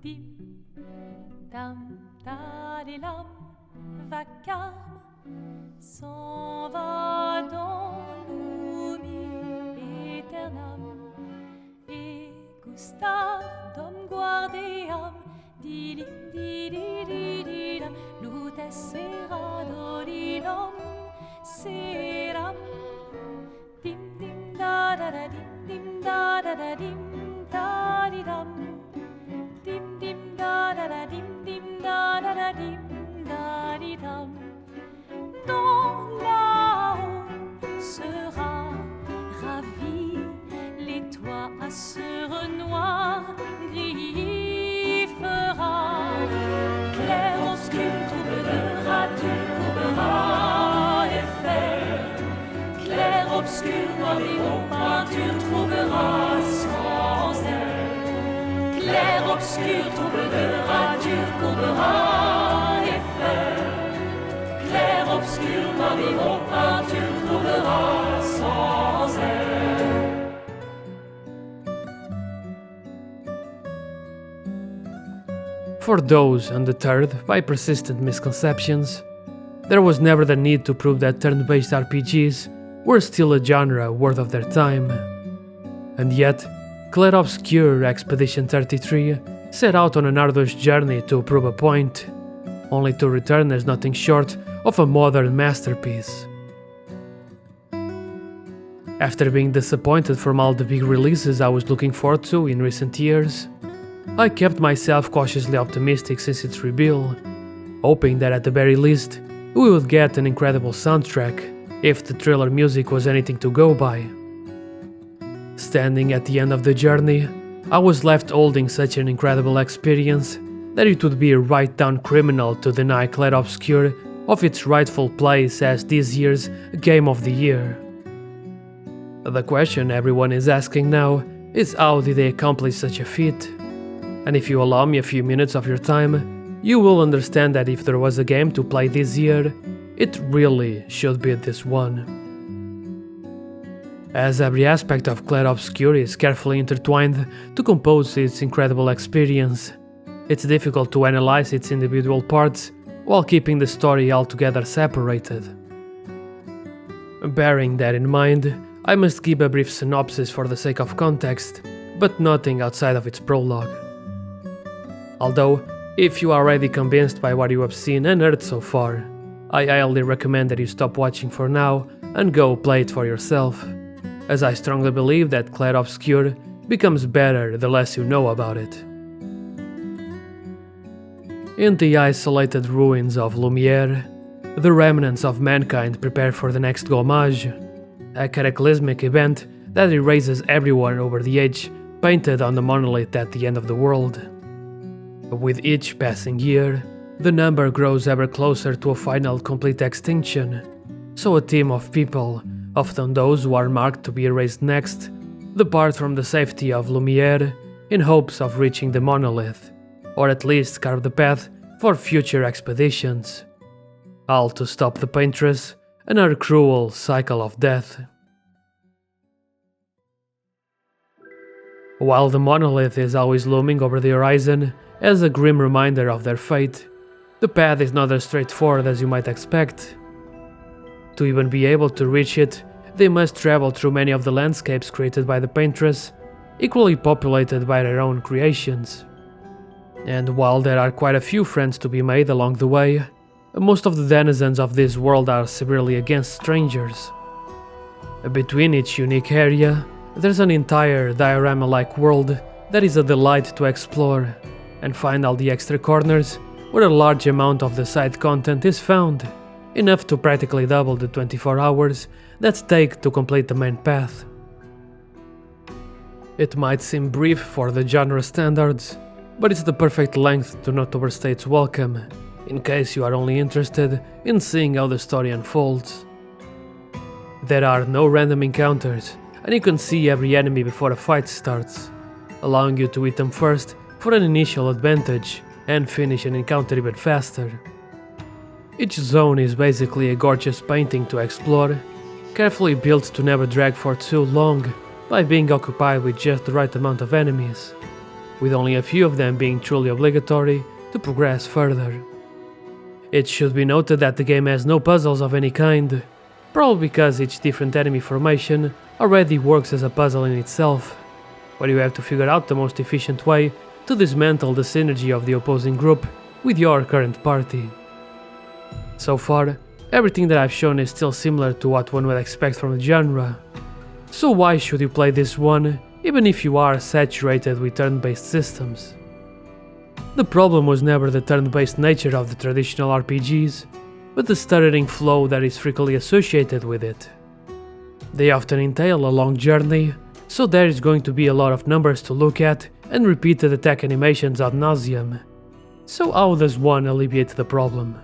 dim, dam, dadilam, vacarme, s'en va dans l'oubli éternam, et Gustave dom guardiam, dilim, dididididam, lutes sera dodidom, seram, dim, dim, da, da, da, dim, da, da, da, dim, da, di, dam, dim, dim, da, da, da, dim, da, da, da, dim, da, di, dam. Dans là-haut sera ravi, les toits à sur noir gris fera. Clair obscur troublera, tu trouveras effet. Clair obscur, noir et haut peinture trouveras sans elle. Clair obscur troublera, tu trouveras effet. Clair obscur, noir et haut peinture trouveras sans elle. For those undeterred by persistent misconceptions, there was never the need to prove that turn-based RPGs were still a genre worth of their time. And yet, Clair Obscur Expedition 33 set out on an arduous journey to prove a point, only to return as nothing short of a modern masterpiece. After being disappointed from all the big releases I was looking forward to in recent years, I kept myself cautiously optimistic since its reveal, hoping that at the very least we would get an incredible soundtrack, if the trailer music was anything to go by. Standing at the end of the journey, I was left holding such an incredible experience that it would be a right down criminal to deny Clair Obscur of its rightful place as this year's Game of the Year. The question everyone is asking now is how did they accomplish such a feat? And if you allow me a few minutes of your time, you will understand that if there was a game to play this year, it really should be this one. As every aspect of Clair Obscur is carefully intertwined to compose its incredible experience, it's difficult to analyze its individual parts while keeping the story altogether separated. Bearing that in mind, I must give a brief synopsis for the sake of context, but nothing outside of its prologue. Although, if you are already convinced by what you have seen and heard so far, I highly recommend that you stop watching for now and go play it for yourself, as I strongly believe that Clair Obscur becomes better the less you know about it. In the isolated ruins of Lumiere, the remnants of mankind prepare for the next Gommage, a cataclysmic event that erases everyone over the age painted on the monolith at the end of the world. With each passing year, the number grows ever closer to a final complete extinction, so a team of people, often those who are marked to be erased next, depart from the safety of Lumiere in hopes of reaching the monolith, or at least carve the path for future expeditions, all to stop the paintress and her cruel cycle of death. While the monolith is always looming over the horizon as a grim reminder of their fate, the path is not as straightforward as you might expect. To even be able to reach it, they must travel through many of the landscapes created by the paintress, equally populated by their own creations. And while there are quite a few friends to be made along the way, most of the denizens of this world are severely against strangers. Between each unique area, there's an entire diorama-like world that is a delight to explore, and find all the extra corners where a large amount of the side content is found, enough to practically double the 24 hours that take to complete the main path. It might seem brief for the genre standards, but it's the perfect length to not overstay its welcome, in case you are only interested in seeing how the story unfolds. There are no random encounters, and you can see every enemy before a fight starts, allowing you to hit them first for an initial advantage and finish an encounter even faster. Each zone is basically a gorgeous painting to explore, carefully built to never drag for too long by being occupied with just the right amount of enemies. with only a few of them being truly obligatory to progress further. It should be noted that the game has no puzzles of any kind, probably because each different enemy formation already works as a puzzle in itself, where you have to figure out the most efficient way to dismantle the synergy of the opposing group with your current party. So far, everything that I've shown is still similar to what one would expect from the genre, so why should you play this one even if you are saturated with turn-based systems? The problem was never the turn-based nature of the traditional RPGs, but the stuttering flow that is frequently associated with it. They often entail a long journey, so there is going to be a lot of numbers to look at and repeated attack animations ad nauseam. So how does one alleviate the problem?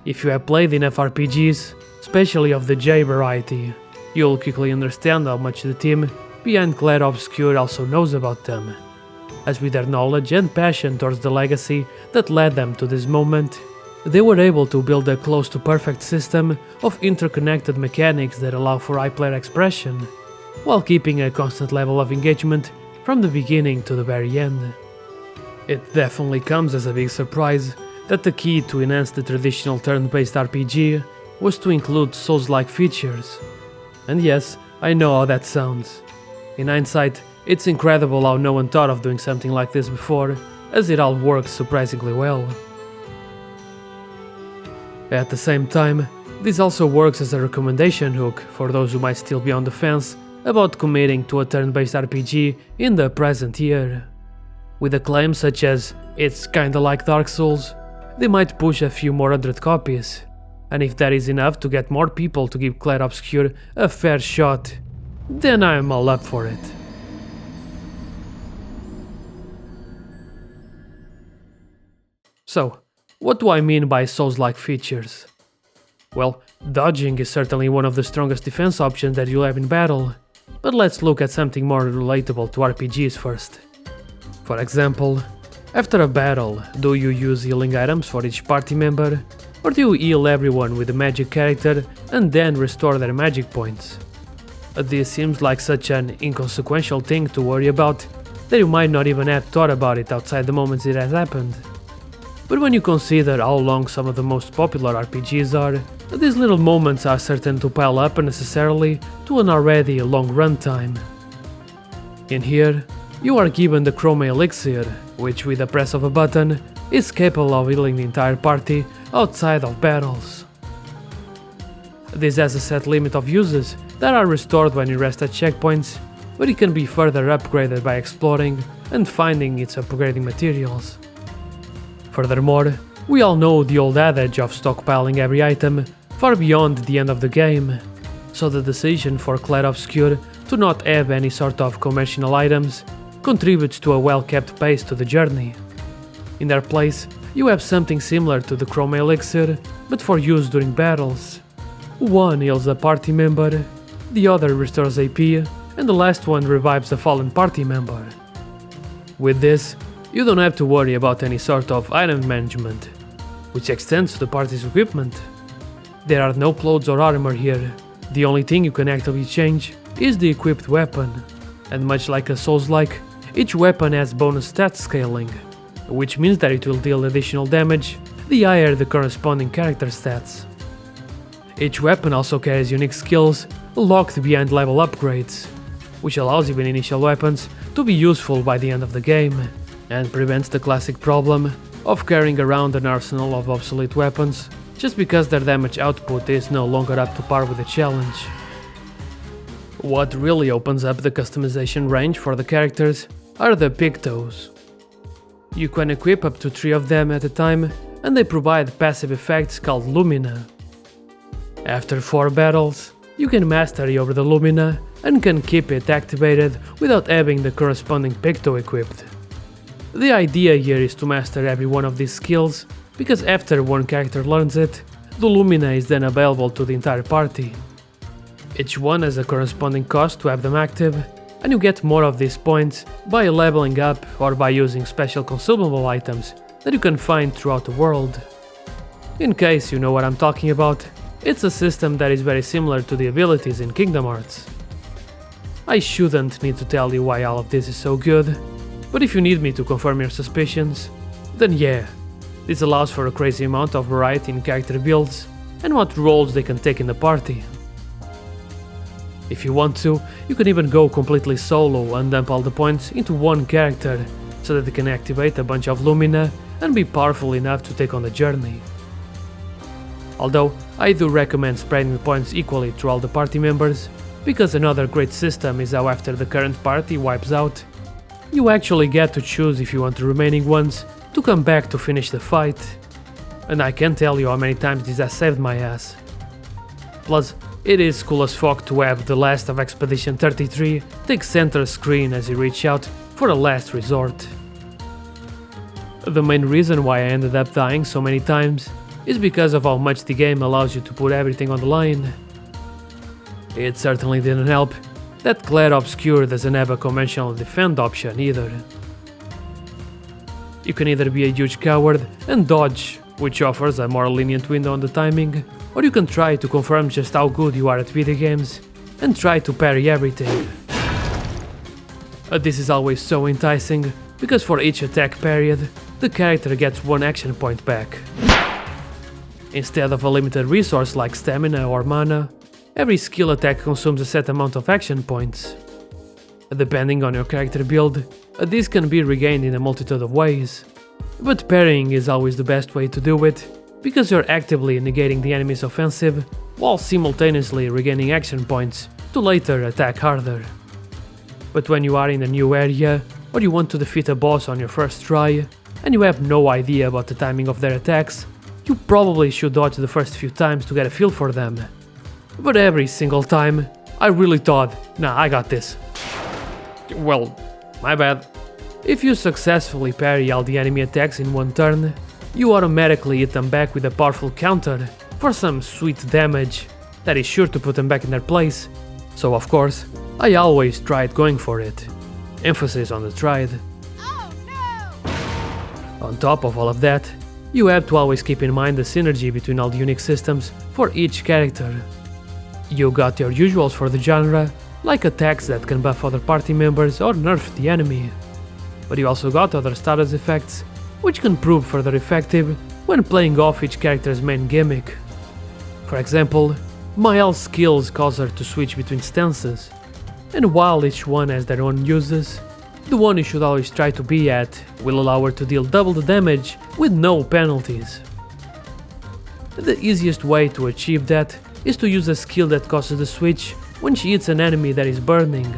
If you have played enough RPGs, especially of the J variety, you'll quickly understand how much the team behind Clair Obscur also knows about them, as with their knowledge and passion towards the legacy that led them to this moment, they were able to build a close to perfect system of interconnected mechanics that allow for high player expression, while keeping a constant level of engagement from the beginning to the very end. It definitely comes as a big surprise that the key to enhance the traditional turn-based RPG was to include Souls-like features. And yes, I know how that sounds. In hindsight, it's incredible how no one thought of doing something like this before, as it all works surprisingly well. At the same time, this also works as a recommendation hook for those who might still be on the fence about committing to a turn-based RPG in the present year. With a claim such as, "It's kinda like Dark Souls," they might push a few more hundred copies, and if that is enough to get more people to give Clair Obscur a fair shot, then I'm all up for it. So, what do I mean by Souls-like features? Well, dodging is certainly one of the strongest defense options that you'll have in battle, but let's look at something more relatable to RPGs first. For example, after a battle, do you use healing items for each party member, or do you heal everyone with a magic character and then restore their magic points? This seems like such an inconsequential thing to worry about that you might not even have thought about it outside the moments it has happened. But when you consider how long some of the most popular RPGs are, these little moments are certain to pile up unnecessarily to an already long runtime. In here, you are given the Chrome Elixir, which with the press of a button is capable of healing the entire party outside of battles. This has a set limit of uses that are restored when you rest at checkpoints, but it can be further upgraded by exploring and finding its upgrading materials. Furthermore, we all know the old adage of stockpiling every item far beyond the end of the game, so the decision for Clair Obscur to not have any sort of commercial items contributes to a well-kept pace to the journey. In their place, you have something similar to the Chrome Elixir, but for use during battles. One heals a party member, the other restores AP, and the last one revives a fallen party member. With this, you don't have to worry about any sort of item management, which extends to the party's equipment. There are no clothes or armor here, the only thing you can actively change is the equipped weapon, and much like a Soulslike, each weapon has bonus stat scaling, which means that it will deal additional damage the higher the corresponding character stats. Each weapon also carries unique skills locked behind level upgrades, which allows even initial weapons to be useful by the end of the game, and prevents the classic problem of carrying around an arsenal of obsolete weapons just because their damage output is no longer up to par with the challenge. What really opens up the customization range for the characters are the Pictos. You can equip up to 3 of them at a time, and they provide passive effects called Lumina. After 4 battles, you can mastery over the Lumina and can keep it activated without having the corresponding Picto equipped. The idea here is to master every one of these skills, because after one character learns it, the Lumina is then available to the entire party. Each one has a corresponding cost to have them active, and you get more of these points by leveling up or by using special consumable items that you can find throughout the world. In case you know what I'm talking about, it's a system that is very similar to the abilities in Kingdom Hearts. I shouldn't need to tell you why all of this is so good, But if you need me to confirm your suspicions, then yeah, this allows for a crazy amount of variety in character builds and what roles they can take in the party. If you want to, you can even go completely solo and dump all the points into one character so that they can activate a bunch of Lumina and be powerful enough to take on the journey. Although, I do recommend spreading the points equally through all the party members, because another great system is how after the current party wipes out, you actually get to choose if you want the remaining ones to come back to finish the fight. And I can't tell you how many times this has saved my ass. Plus, it is cool as fuck to have the last of Expedition 33 take center screen as you reach out for a last resort. The main reason why I ended up dying so many times is because of how much the game allows you to put everything on the line. It certainly didn't help that Clair Obscur doesn't have a conventional defend option either. You can either be a huge coward and dodge, which offers a more lenient window on the timing, or you can try to confirm just how good you are at video games and try to parry everything. This is always so enticing, because for each attack period, the character gets one action point back. Instead of a limited resource like stamina or mana, every skill attack consumes a set amount of action points. Depending on your character build, this can be regained in a multitude of ways, but parrying is always the best way to do it, because you're actively negating the enemy's offensive while simultaneously regaining action points to later attack harder. But when you are in a new area, or you want to defeat a boss on your first try, and you have no idea about the timing of their attacks, you probably should dodge the first few times to get a feel for them. But every single time, I really thought, nah, I got this. Well, my bad. If you successfully parry all the enemy attacks in one turn, you automatically hit them back with a powerful counter for some sweet damage that is sure to put them back in their place. So of course, I always tried going for it. Emphasis on the tried. Oh no! On top of all of that, you have to always keep in mind the synergy between all the unique systems for each character. You got your usuals for the genre, like attacks that can buff other party members or nerf the enemy. But you also got other status effects, which can prove further effective when playing off each character's main gimmick. For example, Mael's skills cause her to switch between stances, and while each one has their own uses, the one you should always try to be at will allow her to deal double the damage with no penalties. The easiest way to achieve that is to use a skill that causes the switch when she hits an enemy that is burning.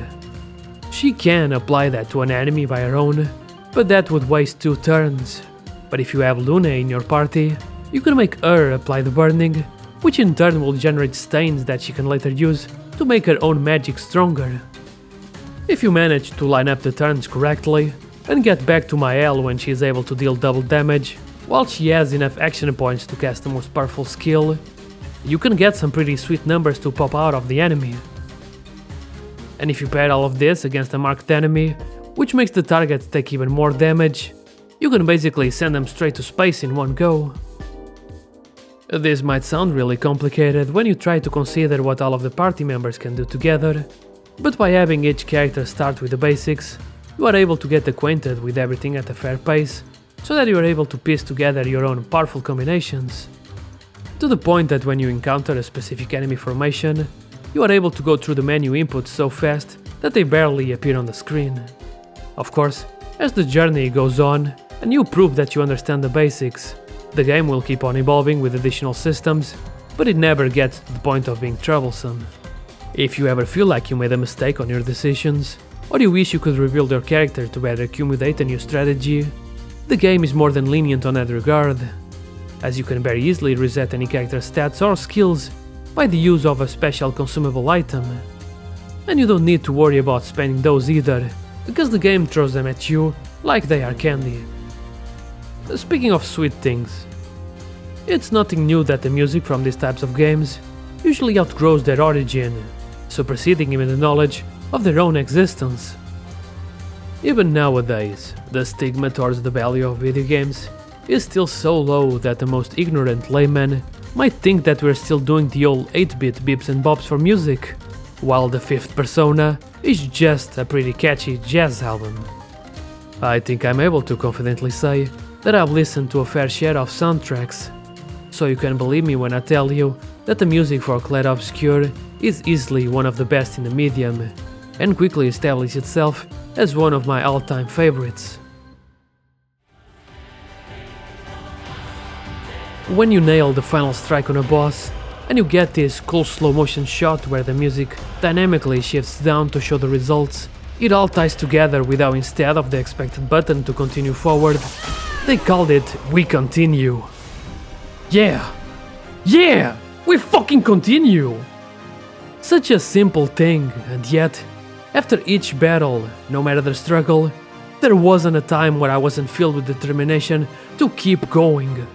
She can apply that to an enemy by her own, but that would waste 2 turns. But if you have Luna in your party, you can make her apply the burning, which in turn will generate stains that she can later use to make her own magic stronger. If you manage to line up the turns correctly, and get back to Mael when she is able to deal double damage, while she has enough action points to cast the most powerful skill, you can get some pretty sweet numbers to pop out of the enemy. And if you pair all of this against a marked enemy, which makes the target take even more damage, you can basically send them straight to space in one go. This might sound really complicated when you try to consider what all of the party members can do together, but by having each character start with the basics, you are able to get acquainted with everything at a fair pace, so that you are able to piece together your own powerful combinations. To the point that when you encounter a specific enemy formation, you are able to go through the menu inputs so fast that they barely appear on the screen. Of course, as the journey goes on, and you prove that you understand the basics, the game will keep on evolving with additional systems, but it never gets to the point of being troublesome. If you ever feel like you made a mistake on your decisions, or you wish you could rebuild your character to better accumulate a new strategy, the game is more than lenient on that regard, as you can very easily reset any character's stats or skills by the use of a special consumable item. And you don't need to worry about spending those either, because the game throws them at you like they are candy. Speaking of sweet things, it's nothing new that the music from these types of games usually outgrows their origin, superseding even the knowledge of their own existence. Even nowadays, the stigma towards the value of video games is still so low that the most ignorant layman might think that we're still doing the old 8-bit bips and bops for music, while the fifth Persona is just a pretty catchy jazz album. I think I'm able to confidently say that I've listened to a fair share of soundtracks, so you can believe me when I tell you that the music for Clair Obscur is easily one of the best in the medium, and quickly established itself as one of my all-time favorites. When you nail the final strike on a boss, and you get this cool slow motion shot where the music dynamically shifts down to show the results, it all ties together with how instead of the expected button to continue forward, they called it "We Continue." Yeah! Yeah! We fucking continue! Such a simple thing, and yet, after each battle, no matter the struggle, there wasn't a time where I wasn't filled with determination to keep going.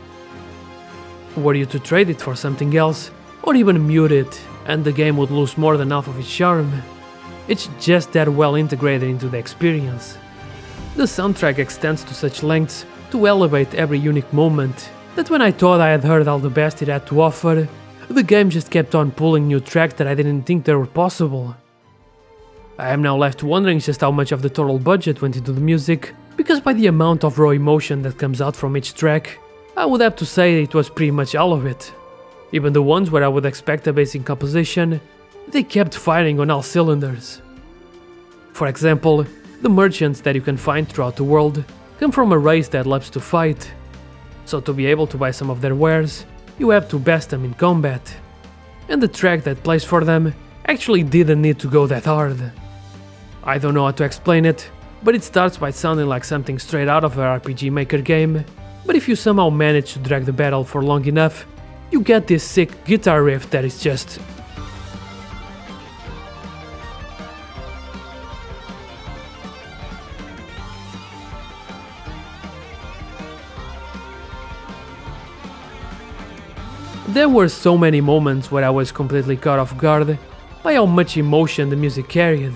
Were you to trade it for something else, or even mute it, and the game would lose more than half of its charm. It's just that well integrated into the experience. The soundtrack extends to such lengths to elevate every unique moment that when I thought I had heard all the best it had to offer, the game just kept on pulling new tracks that I didn't think they were possible. I am now left wondering just how much of the total budget went into the music, because by the amount of raw emotion that comes out from each track, I would have to say it was pretty much all of it. Even the ones where I would expect a basic composition, they kept firing on all cylinders. For example, the merchants that you can find throughout the world come from a race that loves to fight, so to be able to buy some of their wares, you have to best them in combat. And the track that plays for them actually didn't need to go that hard. I don't know how to explain it, but it starts by sounding like something straight out of an RPG Maker game, but if you somehow manage to drag the battle for long enough, you get this sick guitar riff that is just... There were so many moments where I was completely caught off guard by how much emotion the music carried,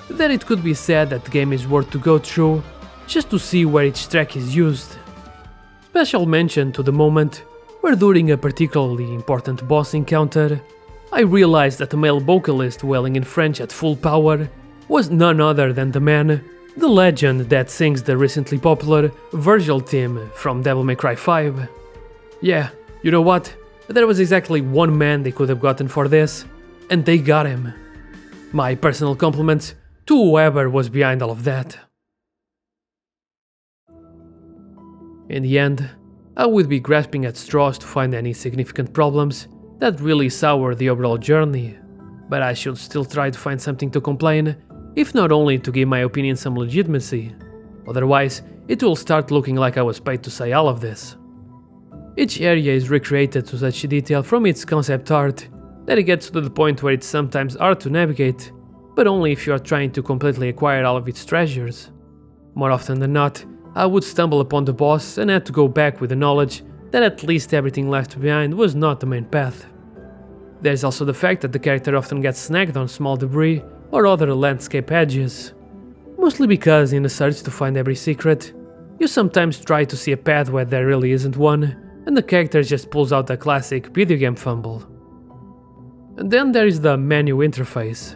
that it could be said that the game is worth to go through just to see where each track is used. Special mention to the moment where during a particularly important boss encounter, I realized that the male vocalist wailing in French at full power was none other than the man, the legend that sings the recently popular Virgil theme from Devil May Cry 5. Yeah, you know what? There was exactly one man they could have gotten for this, and they got him. My personal compliments to whoever was behind all of that. In the end, I would be grasping at straws to find any significant problems that really sour the overall journey, but I should still try to find something to complain, if not only to give my opinion some legitimacy. Otherwise, it will start looking like I was paid to say all of this. Each area is recreated to such detail from its concept art that it gets to the point where it's sometimes hard to navigate, but only if you are trying to completely acquire all of its treasures. More often than not, I would stumble upon the boss and had to go back with the knowledge that at least everything left behind was not the main path. There's also the fact that the character often gets snagged on small debris or other landscape edges, mostly because in the search to find every secret, you sometimes try to see a path where there really isn't one, and the character just pulls out the classic video game fumble. And then there is the menu interface.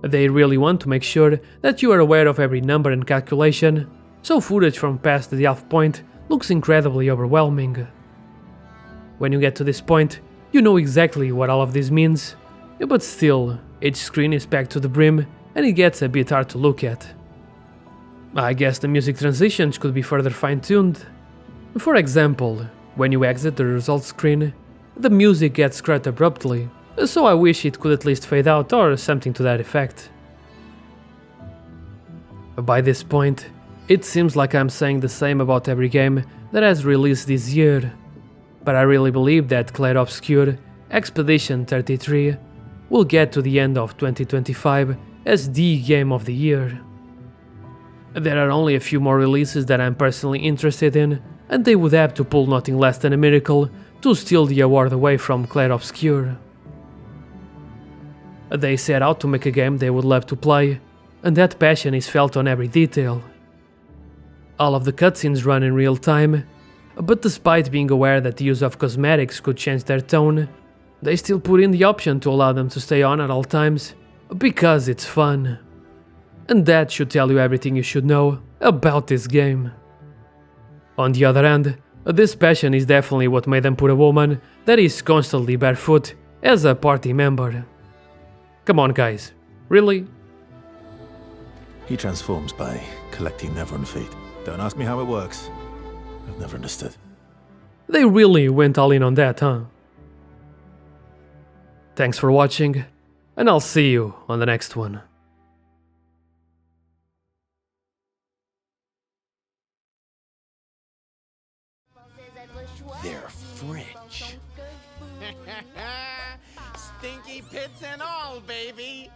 They really want to make sure that you are aware of every number and calculation, so footage from past the half point looks incredibly overwhelming. When you get to this point, you know exactly what all of this means, but still, each screen is packed to the brim and it gets a bit hard to look at. I guess the music transitions could be further fine-tuned. For example, when you exit the results screen, the music gets cut abruptly, so I wish it could at least fade out or something to that effect. By this point, it seems like I'm saying the same about every game that has released this year, but I really believe that Clair Obscur Expedition 33 will get to the end of 2025 as the game of the year. There are only a few more releases that I'm personally interested in, and they would have to pull nothing less than a miracle to steal the award away from Clair Obscur. They set out to make a game they would love to play, and that passion is felt on every detail. All of the cutscenes run in real time, but despite being aware that the use of cosmetics could change their tone, they still put in the option to allow them to stay on at all times, because it's fun. And that should tell you everything you should know about this game. On the other hand, this passion is definitely what made them put a woman that is constantly barefoot as a party member. Come on guys, really? He transforms by collecting Neverun fate. Don't ask me how it works. I've never understood. They really went all in on that, huh? Thanks for watching, and I'll see you on the next one. They're French. Stinky pits and all, baby.